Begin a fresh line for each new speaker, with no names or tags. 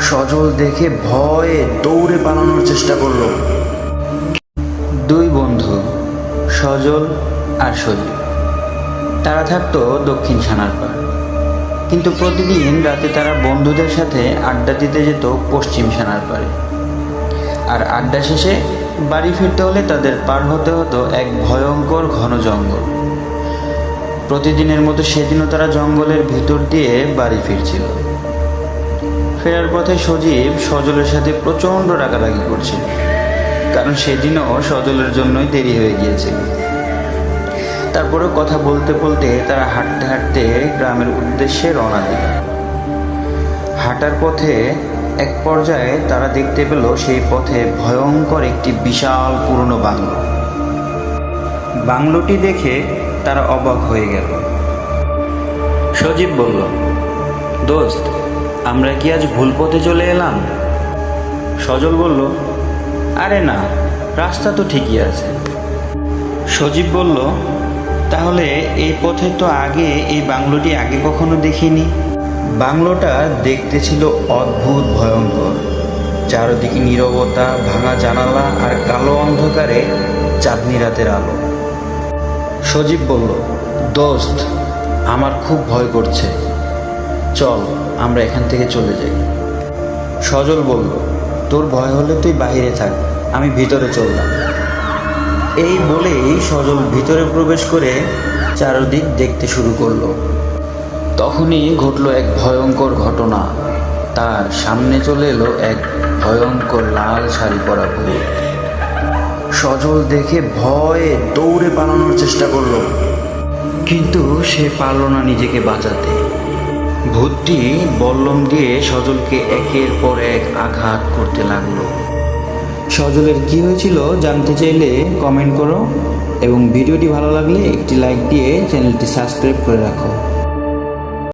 সজল দেখে ভয়ে দৌড়ে পালানোর চেষ্টা করলো। দুই বন্ধু সজল আর সজীব, তারা থাকতো দক্ষিণ সানারপাড়, কিন্তু প্রতিদিন রাতে তারা বন্ধুদের সাথে আড্ডা দিতে যেত পশ্চিম সানারপাড়ে। আর আড্ডা শেষে বাড়ি ফিরতে হলে তাদের পার হতে হতো এক ভয়ঙ্কর ঘন জঙ্গল। প্রতিদিনের মতো সেদিনও তারা জঙ্গলের ভিতর দিয়ে বাড়ি ফিরছিল। ফেরার পথে সজীব সজলের সাথে প্রচণ্ড রাগারাগি করছিল, কারণ সেদিনও সজলের জন্যই দেরি হয়ে গিয়েছিল। তারপরেও কথা বলতে বলতে তারা হাঁটতে হাঁটতে গ্রামের উদ্দেশ্যে রওনা দিল। হাঁটার পথে এক পর্যায়ে তারা দেখতে পেল সেই পথে ভয়ঙ্কর একটি বিশাল পুরনো বাংলো। বাংলোটি দেখে তারা অবাক হয়ে গেল। সজীব বলল, দোস্ত, আমরা কি আজ ভুল পথে চলে এলাম? সজল বলল, আরে না, রাস্তা তো ঠিকই আছে। সজীব বলল, তাহলে এই পথে তো এই বাংলোটি আগে কখনো দেখিনি। বাংলোটা দেখতে ছিল অদ্ভুত ভয়ঙ্কর। চারদিকে নীরবতা, ভাঙা জানালা আর কালো অন্ধকারে চাঁদনি রাতের আলো। সজীব বলল, দোস্ত, আমার খুব ভয় করছে, চল আমরা এখান থেকে চলে যাই। সজল বলল, তোর ভয় হলে তুই বাইরে থাক, আমি ভিতরে চললাম। এই বলেই সজল ভিতরে প্রবেশ করে চারদিক দেখতে শুরু করলো। তখনই ঘটল এক ভয়ঙ্কর ঘটনা। তার সামনে চলে এলো এক ভয়ঙ্কর লাল শাড়ি পরা ভূত। সজল দেখে ভয়ে দৌড়ে পালানোর চেষ্টা করলো, কিন্তু সে পারল না নিজেকে বাঁচাতে। ভূতটি বল্লম দিয়ে সজলকে একের পর এক আঘাত করতে লাগলো। সজলের কি হয়েছিল জানতে চাইলে কমেন্ট করো, এবং ভিডিওটি ভালো লাগলে একটি লাইক দিয়ে চ্যানেলটি সাবস্ক্রাইব করে রাখো।